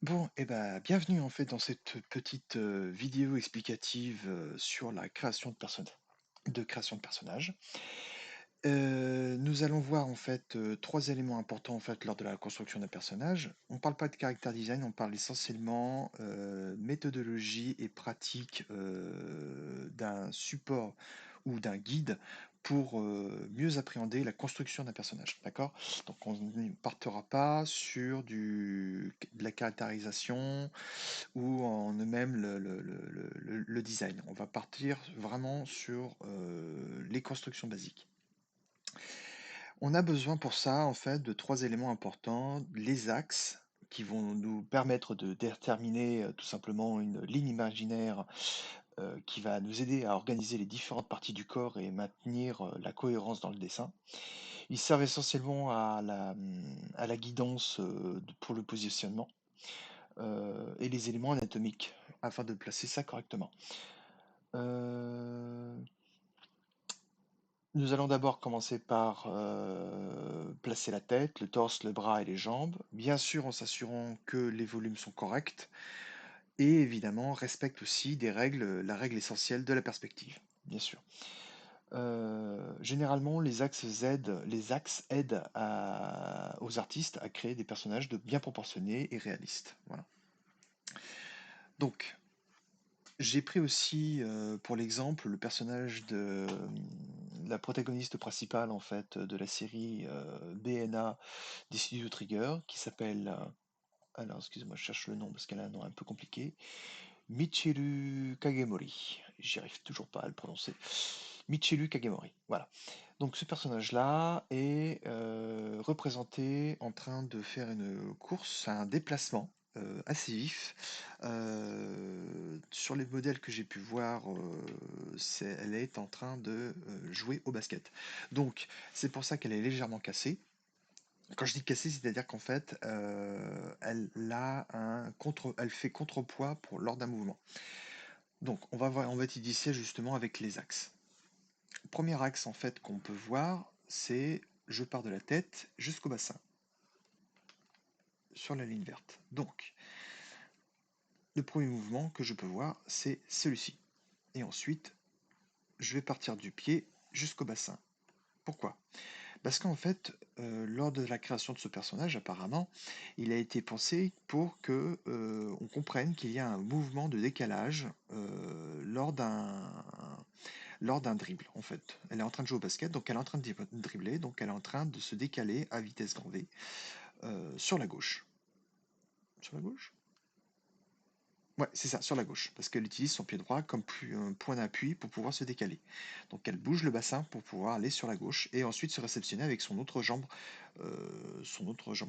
Bon, et ben, bienvenue en fait dans cette petite vidéo explicative sur la création de personnages. Nous allons voir en fait trois éléments importants en fait lors de la construction d'un personnage. On parle pas de character design, on parle essentiellement méthodologie et pratique d'un support ou d'un guide pour mieux appréhender la construction d'un personnage. D'accord? Donc on ne partira pas sur de la caractérisation ou en eux-mêmes le design. On va partir vraiment sur les constructions basiques. On a besoin pour ça, en fait, de trois éléments importants. Les axes, qui vont nous permettre de déterminer tout simplement une ligne imaginaire qui va nous aider à organiser les différentes parties du corps et maintenir la cohérence dans le dessin. Ils servent essentiellement à la guidance pour le positionnement et les éléments anatomiques afin de placer ça correctement. Euh, Nous allons d'abord commencer par placer la tête, le torse, le bras et les jambes, bien sûr en s'assurant que les volumes sont corrects et évidemment respecte aussi la règle essentielle de la perspective, bien sûr. Généralement, les axes aident aux artistes à créer des personnages bien proportionnés et réalistes. Voilà. Donc, j'ai pris aussi pour l'exemple le personnage de la protagoniste principale en fait de la série BNA des studios Trigger qui s'appelle alors excusez-moi je cherche le nom parce qu'elle a un nom un peu compliqué. Michiru Kagemori. J'y arrive toujours pas à le prononcer. Michiru Kagemori. Voilà. Donc ce personnage-là est représenté en train de faire une course, un déplacement assez vif. Sur les modèles que j'ai pu voir, elle est en train de jouer au basket. Donc c'est pour ça qu'elle est légèrement cassée. Quand je dis cassée, c'est-à-dire qu'en fait, elle fait contrepoids lors d'un mouvement. Donc on va étudier justement avec les axes. Le premier axe en fait qu'on peut voir, c'est je pars de la tête jusqu'au bassin, sur la ligne verte. Donc, le premier mouvement que je peux voir, c'est celui-ci. Et ensuite, je vais partir du pied jusqu'au bassin. Pourquoi? Parce qu'en fait, lors de la création de ce personnage, apparemment, il a été pensé pour que on comprenne qu'il y a un mouvement de décalage lors d'un dribble, en fait. Elle est en train de jouer au basket, donc elle est en train de dribbler, donc elle est en train de se décaler à vitesse grand V sur la gauche. Sur la gauche? Ouais, c'est ça, sur la gauche, parce qu'elle utilise son pied droit comme un point d'appui pour pouvoir se décaler. Donc elle bouge le bassin pour pouvoir aller sur la gauche et ensuite se réceptionner avec son autre jambe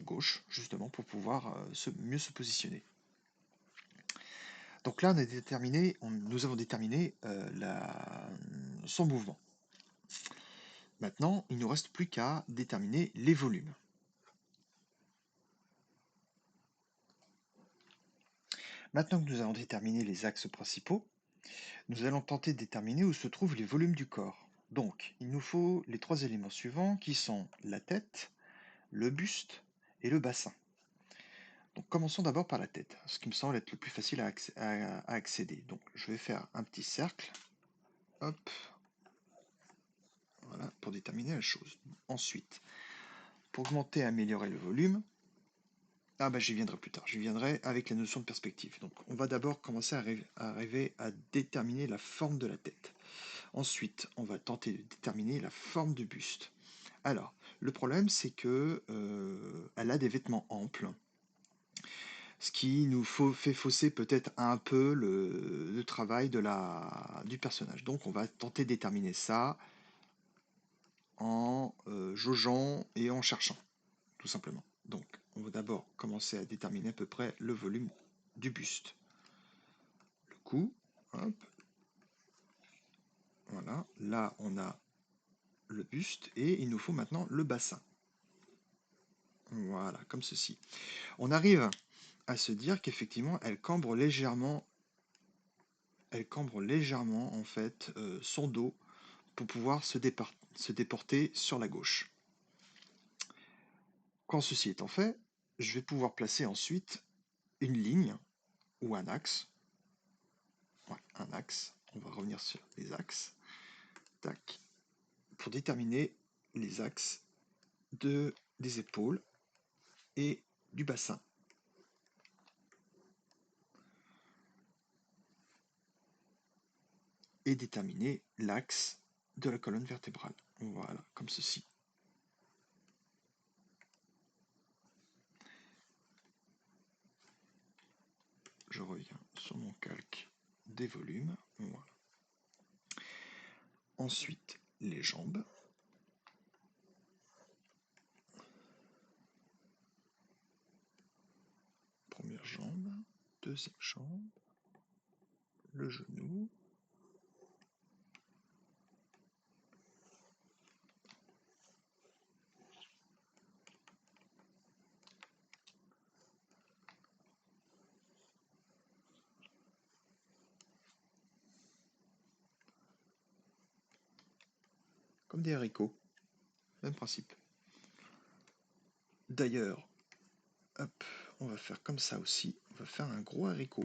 gauche, justement pour pouvoir mieux se positionner. Donc là, nous avons déterminé son mouvement. Maintenant, il ne nous reste plus qu'à déterminer les volumes. Maintenant que nous avons déterminé les axes principaux, nous allons tenter de déterminer où se trouvent les volumes du corps. Donc, il nous faut les trois éléments suivants qui sont la tête, le buste et le bassin. Donc, commençons d'abord par la tête, ce qui me semble être le plus facile à accéder. Donc, je vais faire un petit cercle, hop, voilà, pour déterminer la chose. Ensuite, pour augmenter et améliorer le volume, ah bah j'y viendrai plus tard, j'y viendrai avec la notion de perspective. Donc, on va d'abord commencer à arriver à déterminer la forme de la tête. Ensuite, on va tenter de déterminer la forme du buste. Alors, le problème, c'est que elle a des vêtements amples, ce qui fait fausser peut-être un peu le travail du personnage. Donc, on va tenter de déterminer ça en jaugeant et en cherchant, tout simplement. Donc, on va d'abord commencer à déterminer à peu près le volume du buste. Le cou, hop, voilà. Là, on a le buste et il nous faut maintenant le bassin. Voilà, comme ceci. On arrive à se dire qu'effectivement, elle cambre légèrement en fait son dos pour pouvoir se déporter sur la gauche. Quand ceci étant fait, je vais pouvoir placer ensuite une ligne ou un axe. Ouais, un axe. On va revenir sur les axes. Tac. Pour déterminer les axes des épaules et du bassin. Et déterminer l'axe de la colonne vertébrale. Voilà, comme ceci. Je reviens sur mon calque des volumes. Voilà. Ensuite, les jambes. Première jambe, deuxième jambe, le genou. Comme des haricots. Même principe. D'ailleurs, hop, on va faire comme ça aussi. On va faire un gros haricot.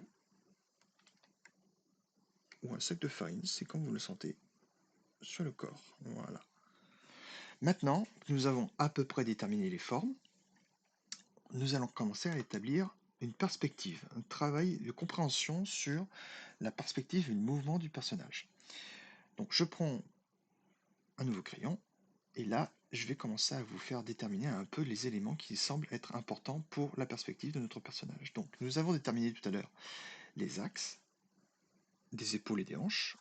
Ou un sac de farine, c'est comme vous le sentez, sur le corps. Voilà. Maintenant, nous avons à peu près déterminé les formes. Nous allons commencer à établir une perspective, un travail de compréhension sur la perspective et le mouvement du personnage. Donc je prends un nouveau crayon, et là, je vais commencer à vous faire déterminer un peu les éléments qui semblent être importants pour la perspective de notre personnage. Donc nous avons déterminé tout à l'heure les axes des épaules et des hanches.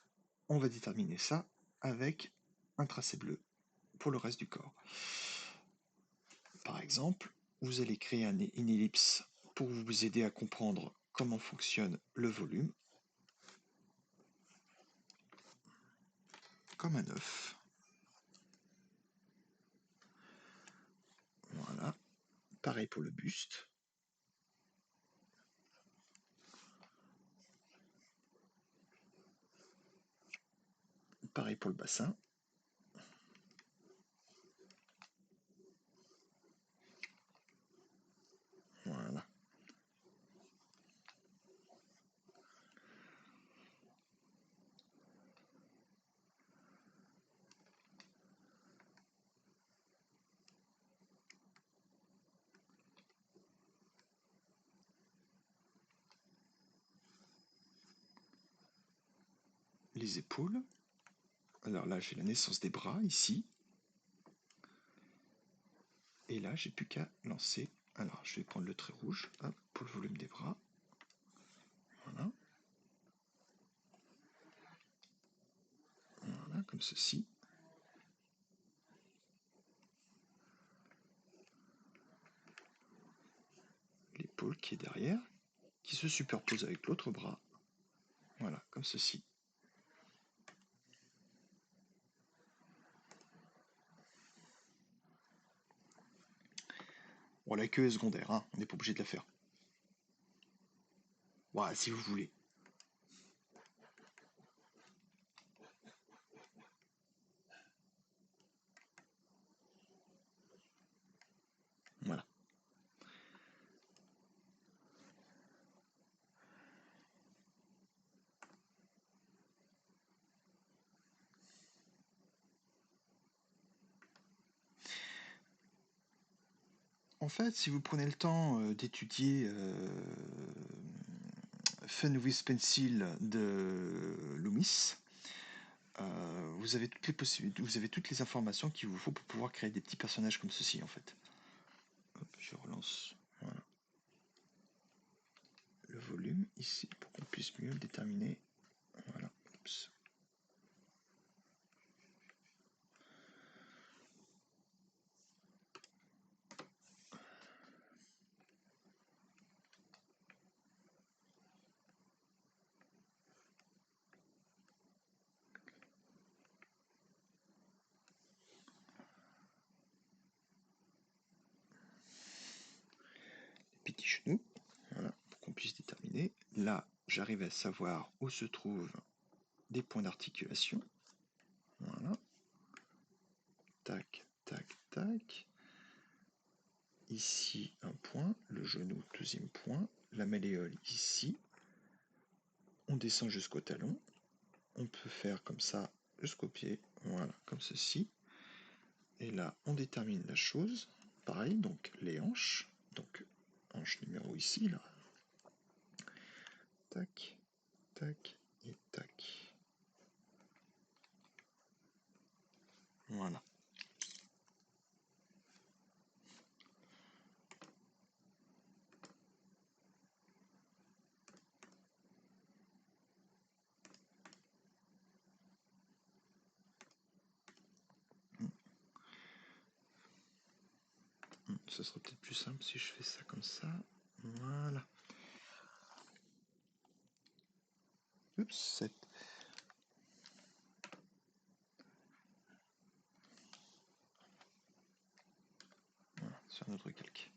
On va déterminer ça avec un tracé bleu pour le reste du corps. Par exemple, vous allez créer une ellipse pour vous aider à comprendre comment fonctionne le volume, comme un œuf. Voilà. Pareil pour le buste. Pareil pour le bassin. Voilà. Les épaules. Alors là, j'ai la naissance des bras ici. Et là, j'ai plus qu'à lancer. Alors, je vais prendre le trait rouge hop, pour le volume des bras. Voilà. Voilà, comme ceci. L'épaule qui est derrière, qui se superpose avec l'autre bras. Voilà, comme ceci. Bon, la queue est secondaire, hein, on n'est pas obligé de la faire. Ouais, si vous voulez. Voilà. En fait, si vous prenez le temps d'étudier Fun with Pencil de Loomis, vous avez toutes les possibilités, vous avez toutes les informations qu'il vous faut pour pouvoir créer des petits personnages comme ceci en fait. Hop, je relance. Voilà. Le volume ici pour qu'on puisse mieux le déterminer. Voilà. Oups. Les petits genoux. Voilà, pour qu'on puisse déterminer. Là, j'arrive à savoir où se trouvent des points d'articulation. Voilà. Tac, tac, tac. ici un point, le genou, deuxième point, la malléole ici. On descend jusqu'au talon. On peut faire comme ça jusqu'au pied, voilà, comme ceci. Et là, on détermine la chose. Pareil, donc les hanches. Donc, hanche numéro ici, là. Tac, tac et tac. Voilà. Ce sera peut-être plus simple si je fais ça comme ça. Voilà. Oups, 7. Voilà, sur notre calque.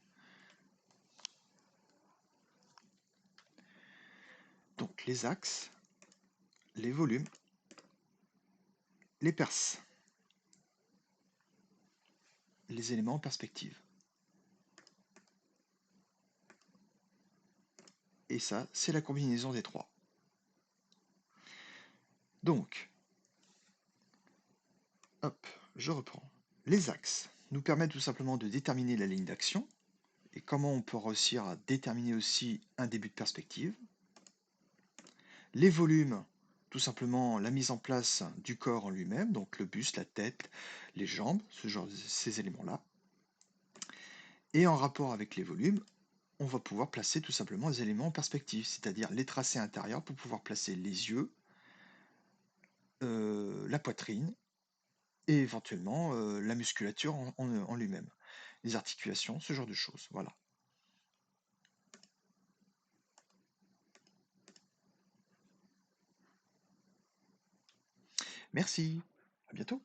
Donc les axes, les volumes, les perces, les éléments en perspective. Et ça, c'est la combinaison des trois. Donc, hop, je reprends. Les axes nous permettent tout simplement de déterminer la ligne d'action et comment on peut réussir à déterminer aussi un début de perspective. Les volumes, tout simplement la mise en place du corps en lui-même, donc le buste, la tête, les jambes, ces éléments-là. Et en rapport avec les volumes, on va pouvoir placer tout simplement les éléments en perspective, c'est-à-dire les tracés intérieurs pour pouvoir placer les yeux, la poitrine et éventuellement la musculature en lui-même, les articulations, ce genre de choses. Voilà. Merci, à bientôt.